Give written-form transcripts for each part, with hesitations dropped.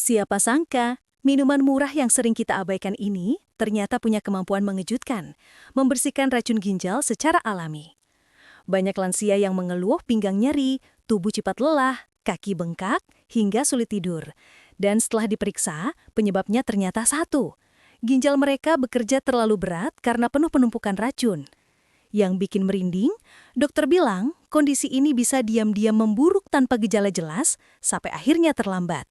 Siapa sangka, minuman murah yang sering kita abaikan ini ternyata punya kemampuan mengejutkan, membersihkan racun ginjal secara alami. Banyak lansia yang mengeluh pinggang nyeri, tubuh cepat lelah, kaki bengkak, hingga sulit tidur. Dan setelah diperiksa, penyebabnya ternyata satu. Ginjal mereka bekerja terlalu berat karena penuh penumpukan racun. Yang bikin merinding, dokter bilang kondisi ini bisa diam-diam memburuk tanpa gejala jelas sampai akhirnya terlambat.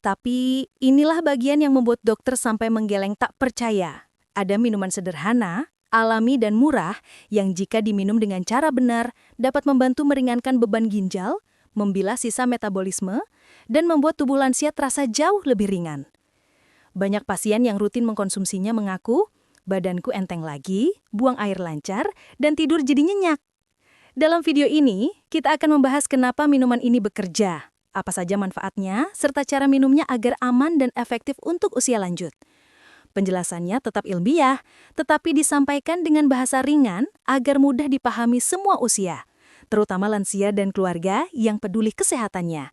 Tapi inilah bagian yang membuat dokter sampai menggeleng tak percaya. Ada minuman sederhana, alami dan murah yang jika diminum dengan cara benar dapat membantu meringankan beban ginjal, membilas sisa metabolisme, dan membuat tubuh lansia terasa jauh lebih ringan. Banyak pasien yang rutin mengkonsumsinya mengaku, badanku enteng lagi, buang air lancar, dan tidur jadi nyenyak. Dalam video ini, kita akan membahas kenapa minuman ini bekerja, apa saja manfaatnya, serta cara minumnya agar aman dan efektif untuk usia lanjut. Penjelasannya tetap ilmiah, tetapi disampaikan dengan bahasa ringan agar mudah dipahami semua usia, terutama lansia dan keluarga yang peduli kesehatannya.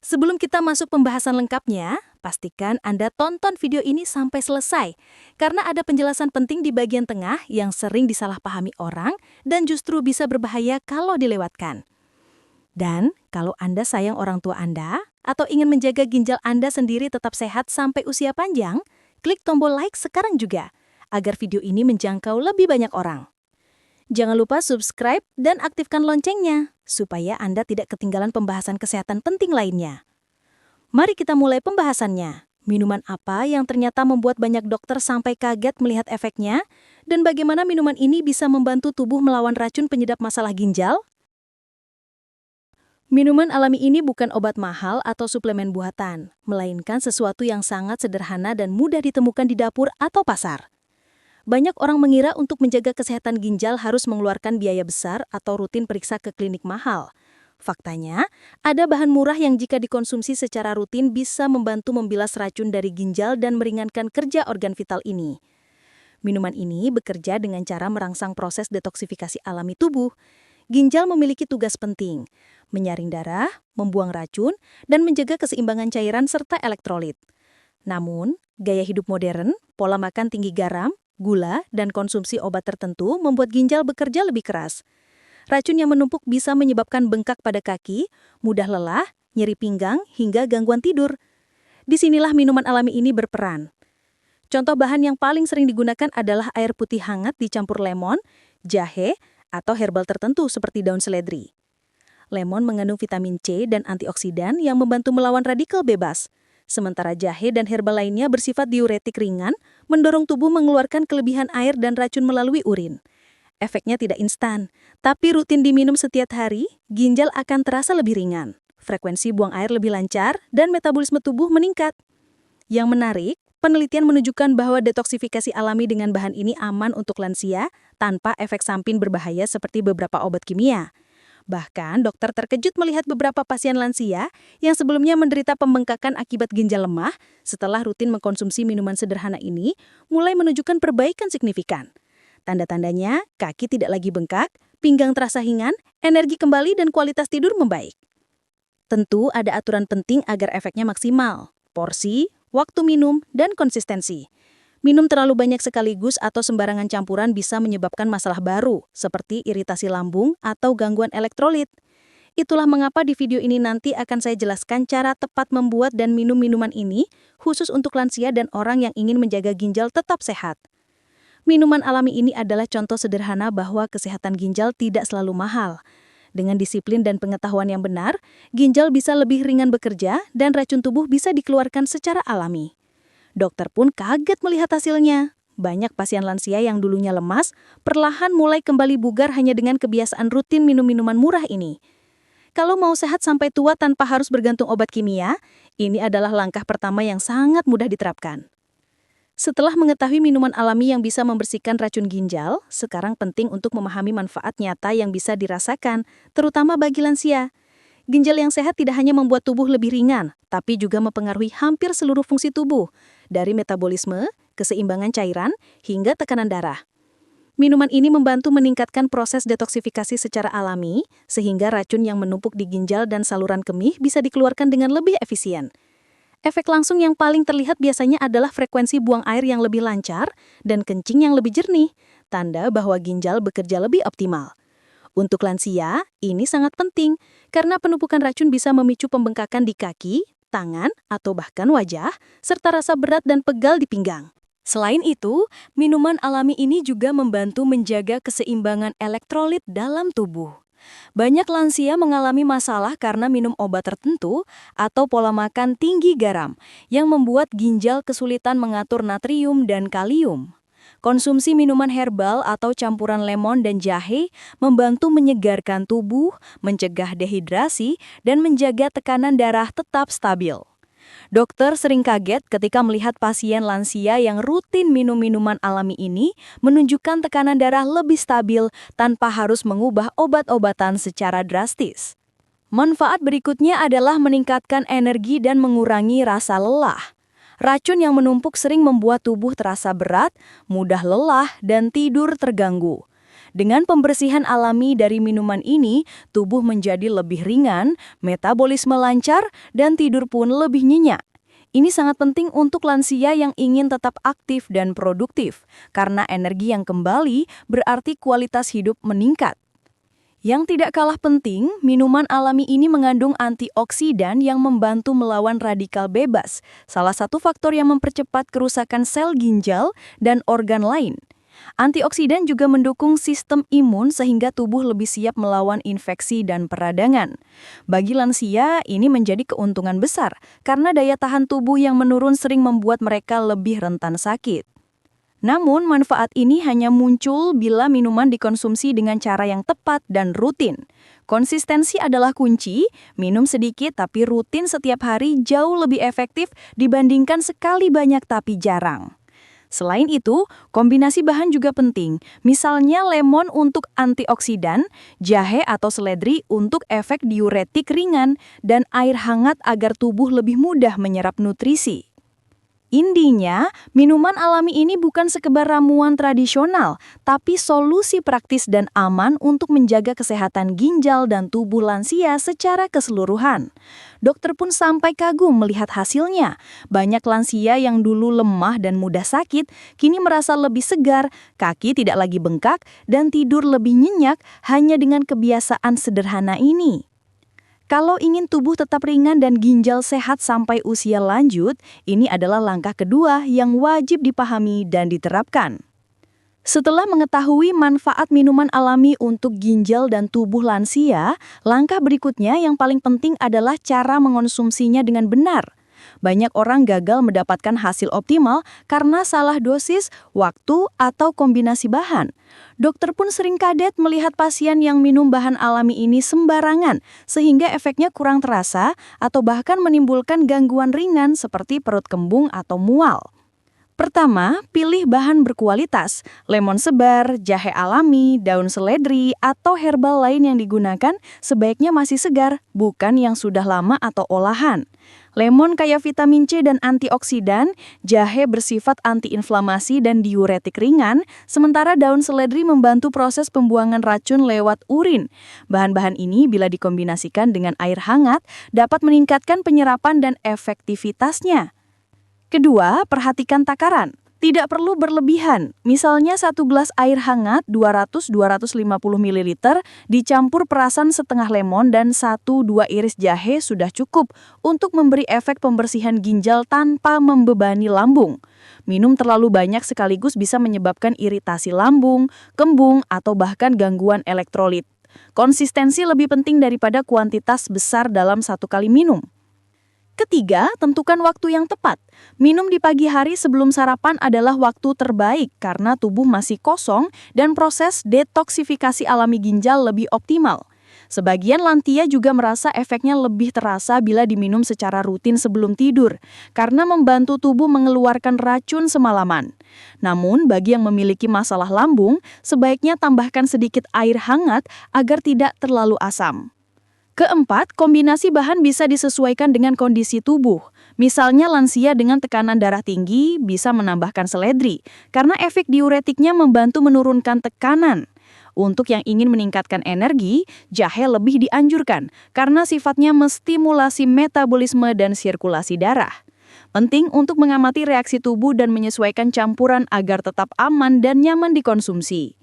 Sebelum kita masuk pembahasan lengkapnya, pastikan Anda tonton video ini sampai selesai, karena ada penjelasan penting di bagian tengah yang sering disalahpahami orang dan justru bisa berbahaya kalau dilewatkan. Dan kalau Anda sayang orang tua Anda atau ingin menjaga ginjal Anda sendiri tetap sehat sampai usia panjang, klik tombol like sekarang juga, agar video ini menjangkau lebih banyak orang. Jangan lupa subscribe dan aktifkan loncengnya, supaya Anda tidak ketinggalan pembahasan kesehatan penting lainnya. Mari kita mulai pembahasannya. Minuman apa yang ternyata membuat banyak dokter sampai kaget melihat efeknya, dan bagaimana minuman ini bisa membantu tubuh melawan racun penyedap masalah ginjal? Minuman alami ini bukan obat mahal atau suplemen buatan, melainkan sesuatu yang sangat sederhana dan mudah ditemukan di dapur atau pasar. Banyak orang mengira untuk menjaga kesehatan ginjal harus mengeluarkan biaya besar atau rutin periksa ke klinik mahal. Faktanya, ada bahan murah yang jika dikonsumsi secara rutin bisa membantu membilas racun dari ginjal dan meringankan kerja organ vital ini. Minuman ini bekerja dengan cara merangsang proses detoksifikasi alami tubuh. Ginjal memiliki tugas penting, menyaring darah, membuang racun, dan menjaga keseimbangan cairan serta elektrolit. Namun, gaya hidup modern, pola makan tinggi garam, gula, dan konsumsi obat tertentu membuat ginjal bekerja lebih keras. Racun yang menumpuk bisa menyebabkan bengkak pada kaki, mudah lelah, nyeri pinggang, hingga gangguan tidur. Disinilah minuman alami ini berperan. Contoh bahan yang paling sering digunakan adalah air putih hangat dicampur lemon, jahe, atau herbal tertentu seperti daun seledri. Lemon mengandung vitamin C dan antioksidan yang membantu melawan radikal bebas. Sementara jahe dan herbal lainnya bersifat diuretik ringan, mendorong tubuh mengeluarkan kelebihan air dan racun melalui urin. Efeknya tidak instan, tapi rutin diminum setiap hari, ginjal akan terasa lebih ringan. Frekuensi buang air lebih lancar dan metabolisme tubuh meningkat. Yang menarik, penelitian menunjukkan bahwa detoksifikasi alami dengan bahan ini aman untuk lansia tanpa efek samping berbahaya seperti beberapa obat kimia. Bahkan, dokter terkejut melihat beberapa pasien lansia yang sebelumnya menderita pembengkakan akibat ginjal lemah setelah rutin mengkonsumsi minuman sederhana ini mulai menunjukkan perbaikan signifikan. Tanda-tandanya, kaki tidak lagi bengkak, pinggang terasa ringan, energi kembali dan kualitas tidur membaik. Tentu ada aturan penting agar efeknya maksimal. Porsi, waktu minum, dan konsistensi. Minum terlalu banyak sekaligus atau sembarangan campuran bisa menyebabkan masalah baru, seperti iritasi lambung atau gangguan elektrolit. Itulah mengapa di video ini nanti akan saya jelaskan cara tepat membuat dan minum minuman ini, khusus untuk lansia dan orang yang ingin menjaga ginjal tetap sehat. Minuman alami ini adalah contoh sederhana bahwa kesehatan ginjal tidak selalu mahal. Dengan disiplin dan pengetahuan yang benar, ginjal bisa lebih ringan bekerja dan racun tubuh bisa dikeluarkan secara alami. Dokter pun kaget melihat hasilnya. Banyak pasien lansia yang dulunya lemas, perlahan mulai kembali bugar hanya dengan kebiasaan rutin minum minuman murah ini. Kalau mau sehat sampai tua tanpa harus bergantung obat kimia, ini adalah langkah pertama yang sangat mudah diterapkan. Setelah mengetahui minuman alami yang bisa membersihkan racun ginjal, sekarang penting untuk memahami manfaat nyata yang bisa dirasakan, terutama bagi lansia. Ginjal yang sehat tidak hanya membuat tubuh lebih ringan, tapi juga mempengaruhi hampir seluruh fungsi tubuh, dari metabolisme, keseimbangan cairan, hingga tekanan darah. Minuman ini membantu meningkatkan proses detoksifikasi secara alami, sehingga racun yang menumpuk di ginjal dan saluran kemih bisa dikeluarkan dengan lebih efisien. Efek langsung yang paling terlihat biasanya adalah frekuensi buang air yang lebih lancar dan kencing yang lebih jernih, tanda bahwa ginjal bekerja lebih optimal. Untuk lansia, ini sangat penting karena penumpukan racun bisa memicu pembengkakan di kaki, tangan, atau bahkan wajah, serta rasa berat dan pegal di pinggang. Selain itu, minuman alami ini juga membantu menjaga keseimbangan elektrolit dalam tubuh. Banyak lansia mengalami masalah karena minum obat tertentu atau pola makan tinggi garam yang membuat ginjal kesulitan mengatur natrium dan kalium. Konsumsi minuman herbal atau campuran lemon dan jahe membantu menyegarkan tubuh, mencegah dehidrasi, dan menjaga tekanan darah tetap stabil. Dokter sering kaget ketika melihat pasien lansia yang rutin minum minuman alami ini menunjukkan tekanan darah lebih stabil tanpa harus mengubah obat-obatan secara drastis. Manfaat berikutnya adalah meningkatkan energi dan mengurangi rasa lelah. Racun yang menumpuk sering membuat tubuh terasa berat, mudah lelah, dan tidur terganggu. Dengan pembersihan alami dari minuman ini, tubuh menjadi lebih ringan, metabolisme lancar, dan tidur pun lebih nyenyak. Ini sangat penting untuk lansia yang ingin tetap aktif dan produktif, karena energi yang kembali berarti kualitas hidup meningkat. Yang tidak kalah penting, minuman alami ini mengandung antioksidan yang membantu melawan radikal bebas, salah satu faktor yang mempercepat kerusakan sel ginjal dan organ lain. Antioksidan juga mendukung sistem imun sehingga tubuh lebih siap melawan infeksi dan peradangan. Bagi lansia, ini menjadi keuntungan besar karena daya tahan tubuh yang menurun sering membuat mereka lebih rentan sakit. Namun, manfaat ini hanya muncul bila minuman dikonsumsi dengan cara yang tepat dan rutin. Konsistensi adalah kunci, minum sedikit tapi rutin setiap hari jauh lebih efektif dibandingkan sekali banyak tapi jarang. Selain itu, kombinasi bahan juga penting, misalnya lemon untuk antioksidan, jahe atau seledri untuk efek diuretik ringan, dan air hangat agar tubuh lebih mudah menyerap nutrisi. Intinya, minuman alami ini bukan sekedar ramuan tradisional, tapi solusi praktis dan aman untuk menjaga kesehatan ginjal dan tubuh lansia secara keseluruhan. Dokter pun sampai kagum melihat hasilnya. Banyak lansia yang dulu lemah dan mudah sakit, kini merasa lebih segar, kaki tidak lagi bengkak, dan tidur lebih nyenyak hanya dengan kebiasaan sederhana ini. Kalau ingin tubuh tetap ringan dan ginjal sehat sampai usia lanjut, ini adalah langkah kedua yang wajib dipahami dan diterapkan. Setelah mengetahui manfaat minuman alami untuk ginjal dan tubuh lansia, langkah berikutnya yang paling penting adalah cara mengonsumsinya dengan benar. Banyak orang gagal mendapatkan hasil optimal karena salah dosis, waktu, atau kombinasi bahan. Dokter pun sering kaget melihat pasien yang minum bahan alami ini sembarangan, sehingga efeknya kurang terasa atau bahkan menimbulkan gangguan ringan seperti perut kembung atau mual. Pertama, pilih bahan berkualitas, lemon sebar, jahe alami, daun seledri, atau herbal lain yang digunakan sebaiknya masih segar, bukan yang sudah lama atau olahan. Lemon kaya vitamin C dan antioksidan, jahe bersifat antiinflamasi dan diuretik ringan, sementara daun seledri membantu proses pembuangan racun lewat urin. Bahan-bahan ini bila dikombinasikan dengan air hangat, dapat meningkatkan penyerapan dan efektivitasnya. Kedua, perhatikan takaran. Tidak perlu berlebihan. Misalnya 1 gelas air hangat 200-250 ml dicampur perasan setengah lemon dan 1-2 iris jahe sudah cukup untuk memberi efek pembersihan ginjal tanpa membebani lambung. Minum terlalu banyak sekaligus bisa menyebabkan iritasi lambung, kembung, atau bahkan gangguan elektrolit. Konsistensi lebih penting daripada kuantitas besar dalam satu kali minum. Ketiga, tentukan waktu yang tepat. Minum di pagi hari sebelum sarapan adalah waktu terbaik karena tubuh masih kosong dan proses detoksifikasi alami ginjal lebih optimal. Sebagian lansia juga merasa efeknya lebih terasa bila diminum secara rutin sebelum tidur, karena membantu tubuh mengeluarkan racun semalaman. Namun, bagi yang memiliki masalah lambung, sebaiknya tambahkan sedikit air hangat agar tidak terlalu asam. Keempat, kombinasi bahan bisa disesuaikan dengan kondisi tubuh. Misalnya lansia dengan tekanan darah tinggi bisa menambahkan seledri, karena efek diuretiknya membantu menurunkan tekanan. Untuk yang ingin meningkatkan energi, jahe lebih dianjurkan, karena sifatnya menstimulasi metabolisme dan sirkulasi darah. Penting untuk mengamati reaksi tubuh dan menyesuaikan campuran agar tetap aman dan nyaman dikonsumsi.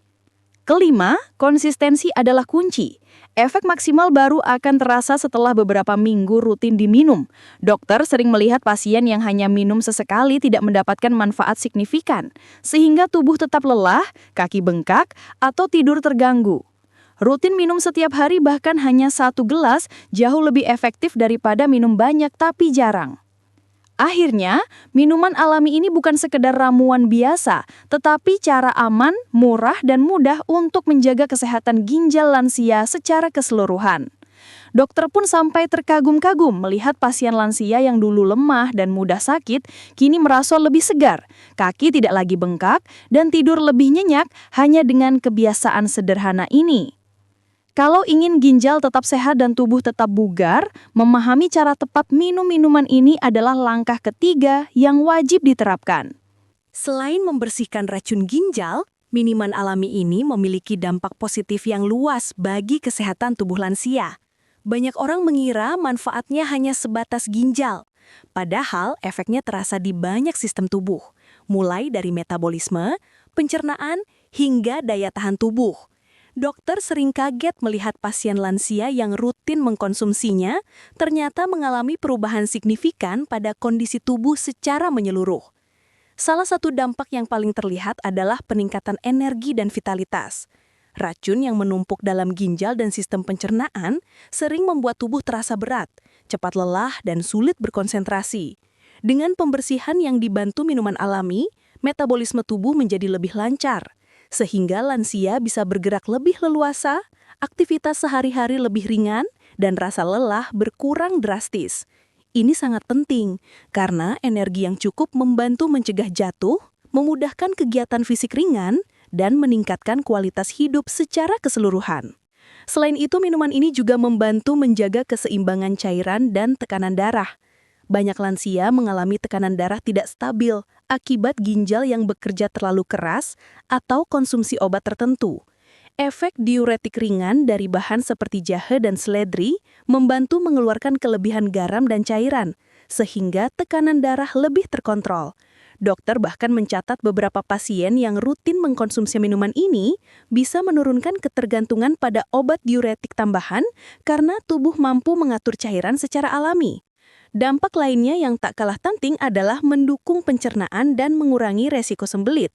Kelima, konsistensi adalah kunci. Efek maksimal baru akan terasa setelah beberapa minggu rutin diminum. Dokter sering melihat pasien yang hanya minum sesekali tidak mendapatkan manfaat signifikan, sehingga tubuh tetap lelah, kaki bengkak, atau tidur terganggu. Rutin minum setiap hari bahkan hanya 1 gelas jauh lebih efektif daripada minum banyak tapi jarang. Akhirnya, minuman alami ini bukan sekedar ramuan biasa, tetapi cara aman, murah, dan mudah untuk menjaga kesehatan ginjal lansia secara keseluruhan. Dokter pun sampai terkagum-kagum melihat pasien lansia yang dulu lemah dan mudah sakit, kini merasa lebih segar, kaki tidak lagi bengkak, dan tidur lebih nyenyak hanya dengan kebiasaan sederhana ini. Kalau ingin ginjal tetap sehat dan tubuh tetap bugar, memahami cara tepat minum minuman ini adalah langkah ketiga yang wajib diterapkan. Selain membersihkan racun ginjal, minuman alami ini memiliki dampak positif yang luas bagi kesehatan tubuh lansia. Banyak orang mengira manfaatnya hanya sebatas ginjal, padahal efeknya terasa di banyak sistem tubuh, mulai dari metabolisme, pencernaan, hingga daya tahan tubuh. Dokter sering kaget melihat pasien lansia yang rutin mengkonsumsinya ternyata mengalami perubahan signifikan pada kondisi tubuh secara menyeluruh. Salah satu dampak yang paling terlihat adalah peningkatan energi dan vitalitas. Racun yang menumpuk dalam ginjal dan sistem pencernaan sering membuat tubuh terasa berat, cepat lelah, dan sulit berkonsentrasi. Dengan pembersihan yang dibantu minuman alami, metabolisme tubuh menjadi lebih lancar, sehingga lansia bisa bergerak lebih leluasa, aktivitas sehari-hari lebih ringan, dan rasa lelah berkurang drastis. Ini sangat penting, karena energi yang cukup membantu mencegah jatuh, memudahkan kegiatan fisik ringan, dan meningkatkan kualitas hidup secara keseluruhan. Selain itu, minuman ini juga membantu menjaga keseimbangan cairan dan tekanan darah. Banyak lansia mengalami tekanan darah tidak stabil akibat ginjal yang bekerja terlalu keras atau konsumsi obat tertentu. Efek diuretik ringan dari bahan seperti jahe dan seledri membantu mengeluarkan kelebihan garam dan cairan, sehingga tekanan darah lebih terkontrol. Dokter bahkan mencatat beberapa pasien yang rutin mengkonsumsi minuman ini bisa menurunkan ketergantungan pada obat diuretik tambahan karena tubuh mampu mengatur cairan secara alami. Dampak lainnya yang tak kalah penting adalah mendukung pencernaan dan mengurangi resiko sembelit.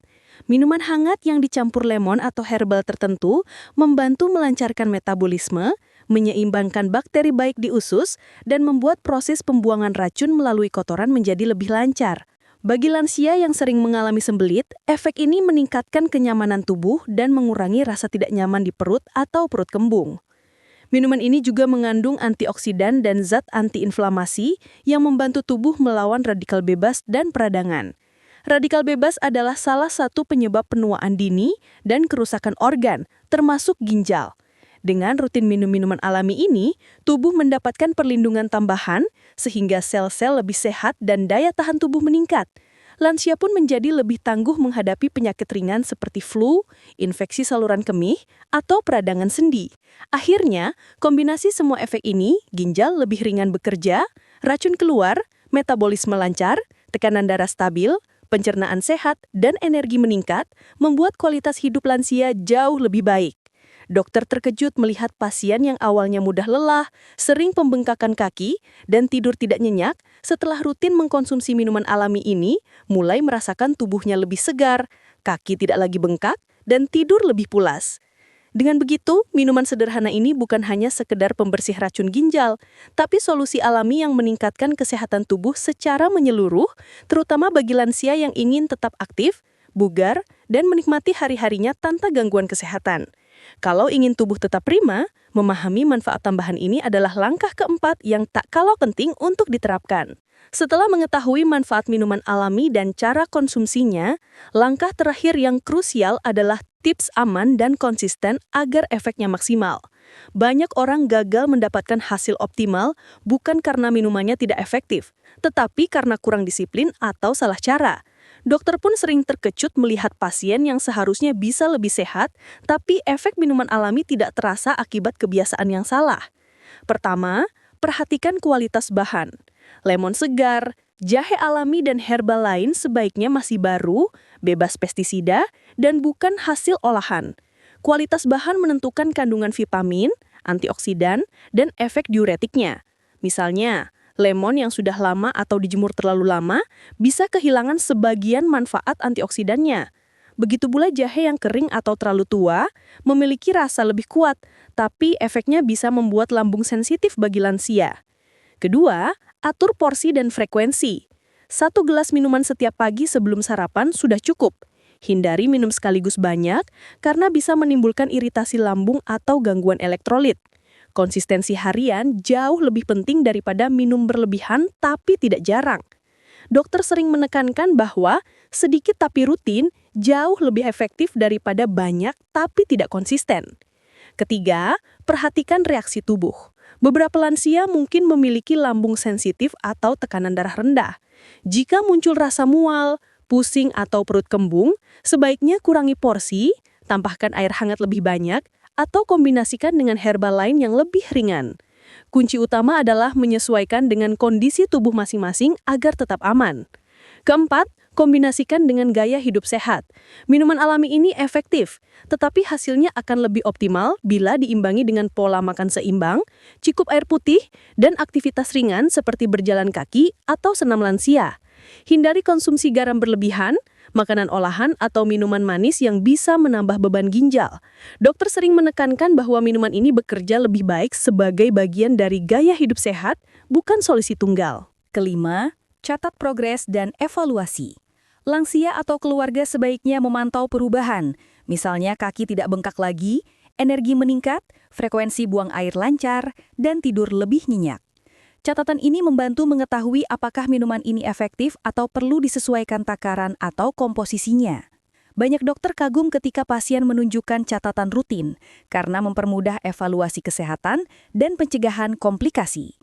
Minuman hangat yang dicampur lemon atau herbal tertentu membantu melancarkan metabolisme, menyeimbangkan bakteri baik di usus, dan membuat proses pembuangan racun melalui kotoran menjadi lebih lancar. Bagi lansia yang sering mengalami sembelit, efek ini meningkatkan kenyamanan tubuh dan mengurangi rasa tidak nyaman di perut atau perut kembung. Minuman ini juga mengandung antioksidan dan zat antiinflamasi yang membantu tubuh melawan radikal bebas dan peradangan. Radikal bebas adalah salah satu penyebab penuaan dini dan kerusakan organ, termasuk ginjal. Dengan rutin minum minuman alami ini, tubuh mendapatkan perlindungan tambahan sehingga sel-sel lebih sehat dan daya tahan tubuh meningkat. Lansia pun menjadi lebih tangguh menghadapi penyakit ringan seperti flu, infeksi saluran kemih, atau peradangan sendi. Akhirnya, kombinasi semua efek ini, ginjal lebih ringan bekerja, racun keluar, metabolisme lancar, tekanan darah stabil, pencernaan sehat, dan energi meningkat, membuat kualitas hidup lansia jauh lebih baik. Dokter terkejut melihat pasien yang awalnya mudah lelah, sering pembengkakan kaki, dan tidur tidak nyenyak setelah rutin mengkonsumsi minuman alami ini, mulai merasakan tubuhnya lebih segar, kaki tidak lagi bengkak, dan tidur lebih pulas. Dengan begitu, minuman sederhana ini bukan hanya sekedar pembersih racun ginjal, tapi solusi alami yang meningkatkan kesehatan tubuh secara menyeluruh, terutama bagi lansia yang ingin tetap aktif, bugar, dan menikmati hari-harinya tanpa gangguan kesehatan. Kalau ingin tubuh tetap prima, memahami manfaat tambahan ini adalah langkah keempat yang tak kalah penting untuk diterapkan. Setelah mengetahui manfaat minuman alami dan cara konsumsinya, langkah terakhir yang krusial adalah tips aman dan konsisten agar efeknya maksimal. Banyak orang gagal mendapatkan hasil optimal bukan karena minumannya tidak efektif, tetapi karena kurang disiplin atau salah cara. Dokter pun sering terkejut melihat pasien yang seharusnya bisa lebih sehat, tapi efek minuman alami tidak terasa akibat kebiasaan yang salah. Pertama, perhatikan kualitas bahan. Lemon segar, Jahe alami dan herbal lain sebaiknya masih baru, bebas pestisida, dan bukan hasil olahan. Kualitas bahan menentukan kandungan vitamin, antioksidan, dan efek diuretiknya. Misalnya, lemon yang sudah lama atau dijemur terlalu lama bisa kehilangan sebagian manfaat antioksidannya. Begitu pula jahe yang kering atau terlalu tua memiliki rasa lebih kuat, tapi efeknya bisa membuat lambung sensitif bagi lansia. Kedua, atur porsi dan frekuensi. 1 gelas minuman setiap pagi sebelum sarapan sudah cukup. Hindari minum sekaligus banyak karena bisa menimbulkan iritasi lambung atau gangguan elektrolit. Konsistensi harian jauh lebih penting daripada minum berlebihan tapi tidak jarang. Dokter sering menekankan bahwa sedikit tapi rutin jauh lebih efektif daripada banyak tapi tidak konsisten. Ketiga, perhatikan reaksi tubuh. Beberapa lansia mungkin memiliki lambung sensitif atau tekanan darah rendah. Jika muncul rasa mual, pusing atau perut kembung, sebaiknya kurangi porsi, tambahkan air hangat lebih banyak, atau kombinasikan dengan herbal lain yang lebih ringan. Kunci utama adalah menyesuaikan dengan kondisi tubuh masing-masing agar tetap aman. Keempat, kombinasikan dengan gaya hidup sehat. Minuman alami ini efektif, tetapi hasilnya akan lebih optimal bila diimbangi dengan pola makan seimbang, cukup air putih, dan aktivitas ringan seperti berjalan kaki atau senam lansia. Hindari konsumsi garam berlebihan, makanan olahan atau minuman manis yang bisa menambah beban ginjal. Dokter sering menekankan bahwa minuman ini bekerja lebih baik sebagai bagian dari gaya hidup sehat, bukan solusi tunggal. Kelima, catat progres dan evaluasi. Lansia atau keluarga sebaiknya memantau perubahan, misalnya kaki tidak bengkak lagi, energi meningkat, frekuensi buang air lancar, dan tidur lebih nyenyak. Catatan ini membantu mengetahui apakah minuman ini efektif atau perlu disesuaikan takaran atau komposisinya. Banyak dokter kagum ketika pasien menunjukkan catatan rutin, karena mempermudah evaluasi kesehatan dan pencegahan komplikasi.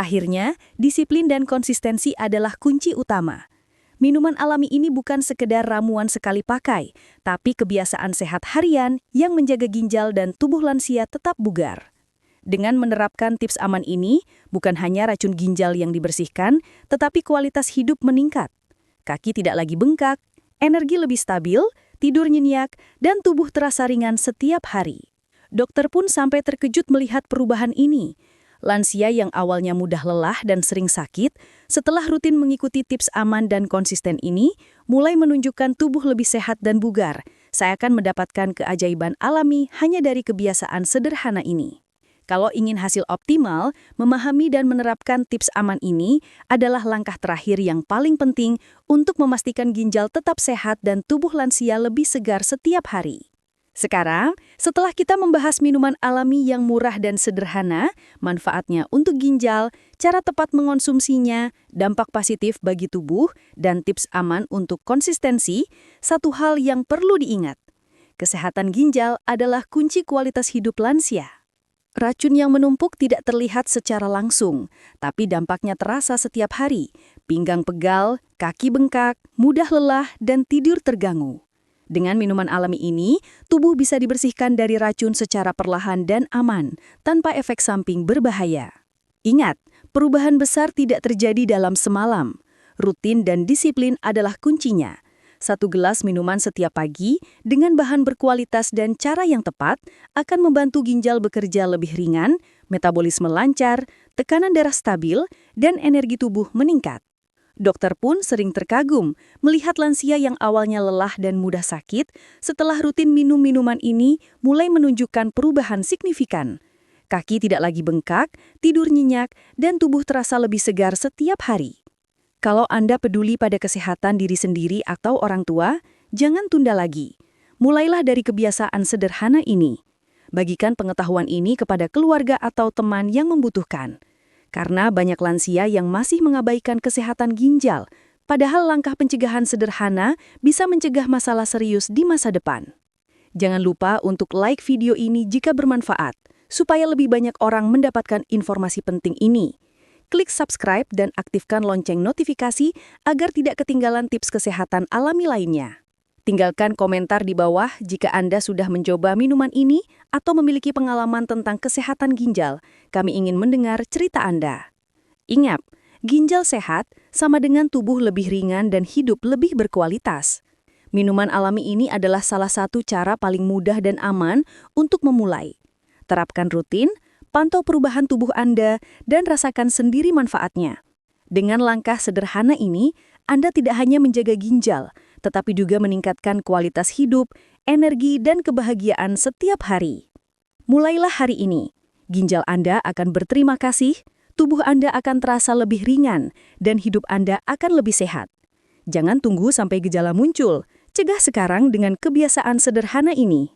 Akhirnya, disiplin dan konsistensi adalah kunci utama. Minuman alami ini bukan sekedar ramuan sekali pakai, tapi kebiasaan sehat harian yang menjaga ginjal dan tubuh lansia tetap bugar. Dengan menerapkan tips aman ini, bukan hanya racun ginjal yang dibersihkan, tetapi kualitas hidup meningkat. Kaki tidak lagi bengkak, energi lebih stabil, tidur nyenyak, dan tubuh terasa ringan setiap hari. Dokter pun sampai terkejut melihat perubahan ini. Lansia yang awalnya mudah lelah dan sering sakit, setelah rutin mengikuti tips aman dan konsisten ini, mulai menunjukkan tubuh lebih sehat dan bugar. Saya akan mendapatkan keajaiban alami hanya dari kebiasaan sederhana ini. Kalau ingin hasil optimal, memahami dan menerapkan tips aman ini adalah langkah terakhir yang paling penting untuk memastikan ginjal tetap sehat dan tubuh lansia lebih segar setiap hari. Sekarang, setelah kita membahas minuman alami yang murah dan sederhana, manfaatnya untuk ginjal, cara tepat mengonsumsinya, dampak positif bagi tubuh, dan tips aman untuk konsistensi, satu hal yang perlu diingat. Kesehatan ginjal adalah kunci kualitas hidup lansia. Racun yang menumpuk tidak terlihat secara langsung, tapi dampaknya terasa setiap hari. Pinggang pegal, kaki bengkak, mudah lelah, dan tidur terganggu. Dengan minuman alami ini, tubuh bisa dibersihkan dari racun secara perlahan dan aman, tanpa efek samping berbahaya. Ingat, perubahan besar tidak terjadi dalam semalam. Rutin dan disiplin adalah kuncinya. 1 gelas minuman setiap pagi dengan bahan berkualitas dan cara yang tepat akan membantu ginjal bekerja lebih ringan, metabolisme lancar, tekanan darah stabil, dan energi tubuh meningkat. Dokter pun sering terkagum melihat lansia yang awalnya lelah dan mudah sakit, setelah rutin minum minuman ini mulai menunjukkan perubahan signifikan. Kaki tidak lagi bengkak, tidur nyenyak, dan tubuh terasa lebih segar setiap hari. Kalau Anda peduli pada kesehatan diri sendiri atau orang tua, jangan tunda lagi. Mulailah dari kebiasaan sederhana ini. Bagikan pengetahuan ini kepada keluarga atau teman yang membutuhkan. Karena banyak lansia yang masih mengabaikan kesehatan ginjal, padahal langkah pencegahan sederhana bisa mencegah masalah serius di masa depan. Jangan lupa untuk like video ini jika bermanfaat, supaya lebih banyak orang mendapatkan informasi penting ini. Klik subscribe dan aktifkan lonceng notifikasi agar tidak ketinggalan tips kesehatan alami lainnya. Tinggalkan komentar di bawah jika Anda sudah mencoba minuman ini atau memiliki pengalaman tentang kesehatan ginjal. Kami ingin mendengar cerita Anda. Ingat, ginjal sehat sama dengan tubuh lebih ringan dan hidup lebih berkualitas. Minuman alami ini adalah salah satu cara paling mudah dan aman untuk memulai. Terapkan rutin, pantau perubahan tubuh Anda, dan rasakan sendiri manfaatnya. Dengan langkah sederhana ini, Anda tidak hanya menjaga ginjal, tetapi juga meningkatkan kualitas hidup, energi, dan kebahagiaan setiap hari. Mulailah hari ini. Ginjal Anda akan berterima kasih, tubuh Anda akan terasa lebih ringan, dan hidup Anda akan lebih sehat. Jangan tunggu sampai gejala muncul. Cegah sekarang dengan kebiasaan sederhana ini.